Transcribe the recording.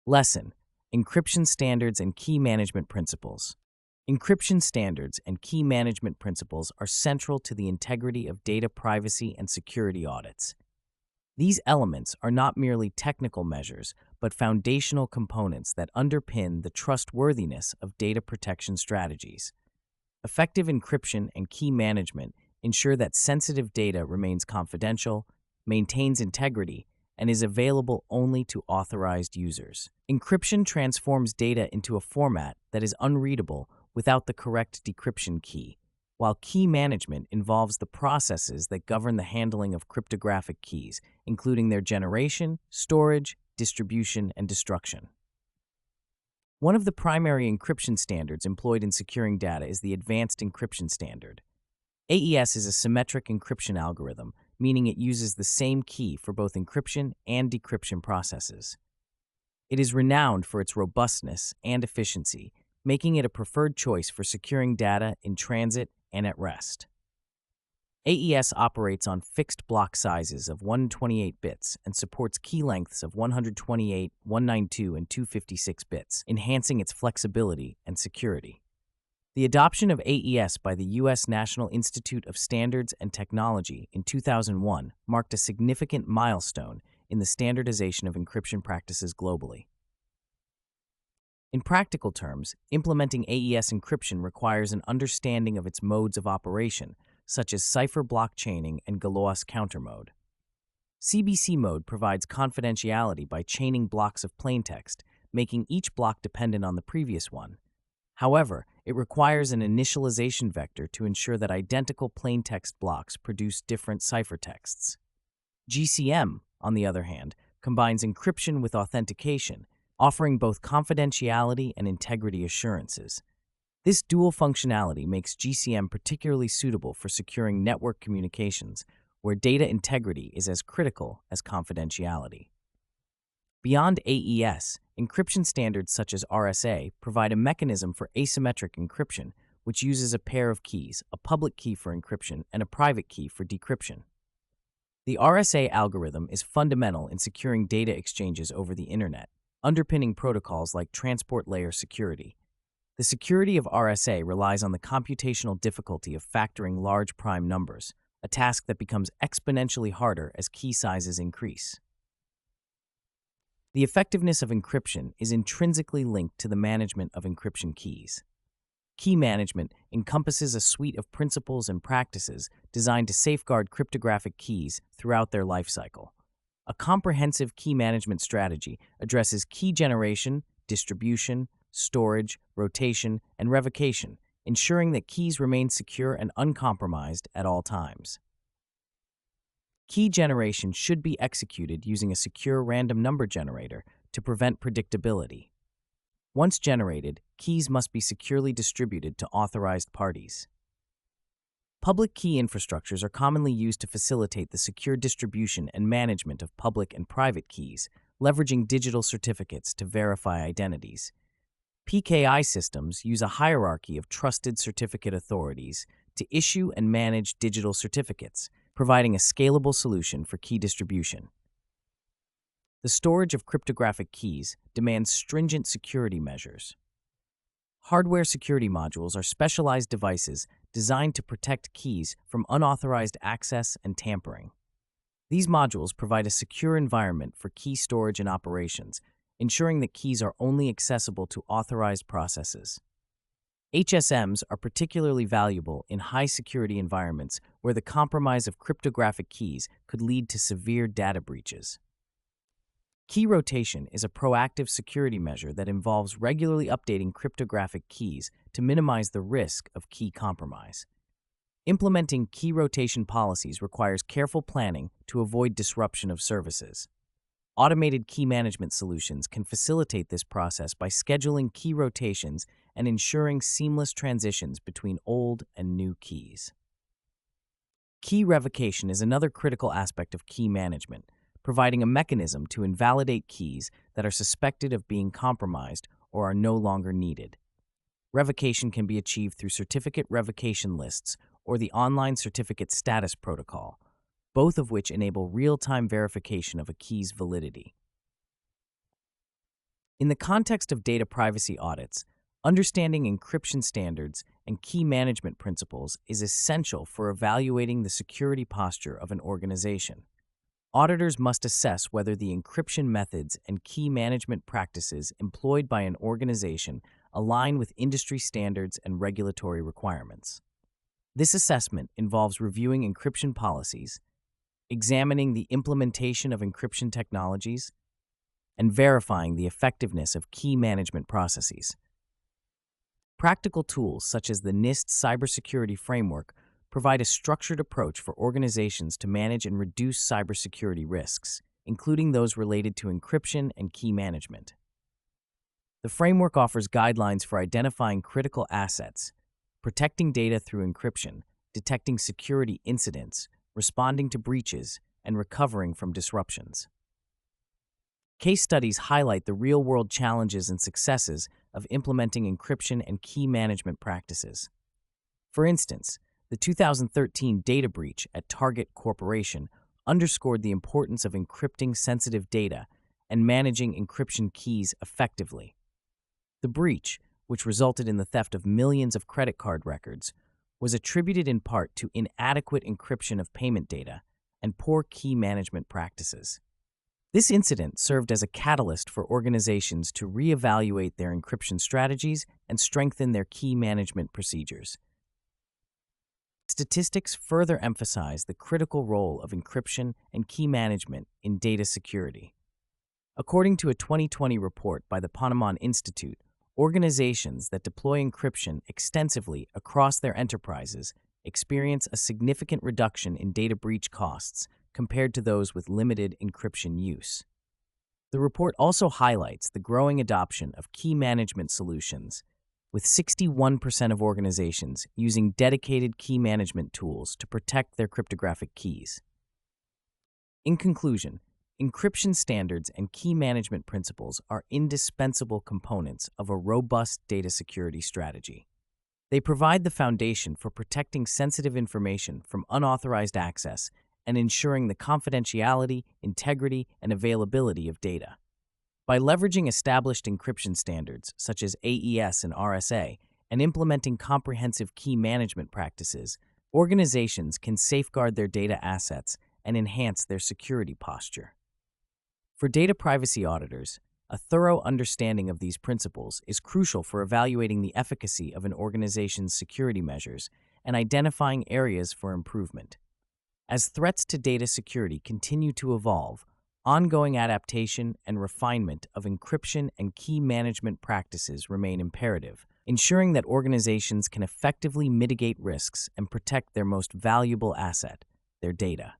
Lesson: Encryption Standards and Key Management Principles. Encryption standards and key management principles are central to the integrity of data privacy and security audits. These elements are not merely technical measures, but foundational components that underpin the trustworthiness of data protection strategies. Effective encryption and key management ensure that sensitive data remains confidential, maintains integrity, and is available only to authorized users. Encryption transforms data into a format that is unreadable without the correct decryption key, while key management involves the processes that govern the handling of cryptographic keys, including their generation, storage, distribution, and destruction. One of the primary encryption standards employed in securing data is the Advanced Encryption Standard. AES is a symmetric encryption algorithm, meaning it uses the same key for both encryption and decryption processes. It is renowned for its robustness and efficiency, making it a preferred choice for securing data in transit and at rest. AES operates on fixed block sizes of 128 bits and supports key lengths of 128, 192, and 256 bits, enhancing its flexibility and security. The adoption of AES by the U.S. National Institute of Standards and Technology in 2001 marked a significant milestone in the standardization of encryption practices globally. In practical terms, implementing AES encryption requires an understanding of its modes of operation, such as cipher block chaining and Galois countermode. CBC mode provides confidentiality by chaining blocks of plaintext, making each block dependent on the previous one. However, it requires an initialization vector to ensure that identical plaintext blocks produce different ciphertexts. GCM, on the other hand, combines encryption with authentication, offering both confidentiality and integrity assurances. This dual functionality makes GCM particularly suitable for securing network communications, where data integrity is as critical as confidentiality. Beyond AES, encryption standards such as RSA provide a mechanism for asymmetric encryption, which uses a pair of keys, a public key for encryption and a private key for decryption. The RSA algorithm is fundamental in securing data exchanges over the Internet, underpinning protocols like transport layer security. The security of RSA relies on the computational difficulty of factoring large prime numbers, a task that becomes exponentially harder as key sizes increase. The effectiveness of encryption is intrinsically linked to the management of encryption keys. Key management encompasses a suite of principles and practices designed to safeguard cryptographic keys throughout their lifecycle. A comprehensive key management strategy addresses key generation, distribution, storage, rotation, and revocation, ensuring that keys remain secure and uncompromised at all times. Key generation should be executed using a secure random number generator to prevent predictability. Once generated, keys must be securely distributed to authorized parties. Public key infrastructures are commonly used to facilitate the secure distribution and management of public and private keys, leveraging digital certificates to verify identities. PKI systems use a hierarchy of trusted certificate authorities to issue and manage digital certificates, providing a scalable solution for key distribution. The storage of cryptographic keys demands stringent security measures. Hardware security modules are specialized devices designed to protect keys from unauthorized access and tampering. These modules provide a secure environment for key storage and operations, ensuring that keys are only accessible to authorized processes. HSMs are particularly valuable in high-security environments where the compromise of cryptographic keys could lead to severe data breaches. Key rotation is a proactive security measure that involves regularly updating cryptographic keys to minimize the risk of key compromise. Implementing key rotation policies requires careful planning to avoid disruption of services. Automated key management solutions can facilitate this process by scheduling key rotations and ensuring seamless transitions between old and new keys. Key revocation is another critical aspect of key management, providing a mechanism to invalidate keys that are suspected of being compromised or are no longer needed. Revocation can be achieved through certificate revocation lists or the online certificate status protocol, both of which enable real-time verification of a key's validity. In the context of data privacy audits, understanding encryption standards and key management principles is essential for evaluating the security posture of an organization. Auditors must assess whether the encryption methods and key management practices employed by an organization align with industry standards and regulatory requirements. This assessment involves reviewing encryption policies, examining the implementation of encryption technologies, and verifying the effectiveness of key management processes. Practical tools such as the NIST cybersecurity framework provide a structured approach for organizations to manage and reduce cybersecurity risks, including those related to encryption and key management. The framework offers guidelines for identifying critical assets, protecting data through encryption, detecting security incidents, responding to breaches, and recovering from disruptions. Case studies highlight the real-world challenges and successes of implementing encryption and key management practices. For instance, the 2013 data breach at Target Corporation underscored the importance of encrypting sensitive data and managing encryption keys effectively. The breach, which resulted in the theft of millions of credit card records, was attributed in part to inadequate encryption of payment data and poor key management practices. This incident served as a catalyst for organizations to reevaluate their encryption strategies and strengthen their key management procedures. Statistics further emphasize the critical role of encryption and key management in data security. According to a 2020 report by the Ponemon Institute, organizations that deploy encryption extensively across their enterprises experience a significant reduction in data breach costs compared to those with limited encryption use. The report also highlights the growing adoption of key management solutions, with 61% of organizations using dedicated key management tools to protect their cryptographic keys. In conclusion, encryption standards and key management principles are indispensable components of a robust data security strategy. They provide the foundation for protecting sensitive information from unauthorized access and ensuring the confidentiality, integrity, and availability of data. By leveraging established encryption standards such as AES and RSA and implementing comprehensive key management practices, organizations can safeguard their data assets and enhance their security posture. For data privacy auditors, a thorough understanding of these principles is crucial for evaluating the efficacy of an organization's security measures and identifying areas for improvement. As threats to data security continue to evolve, ongoing adaptation and refinement of encryption and key management practices remain imperative, ensuring that organizations can effectively mitigate risks and protect their most valuable asset, their data.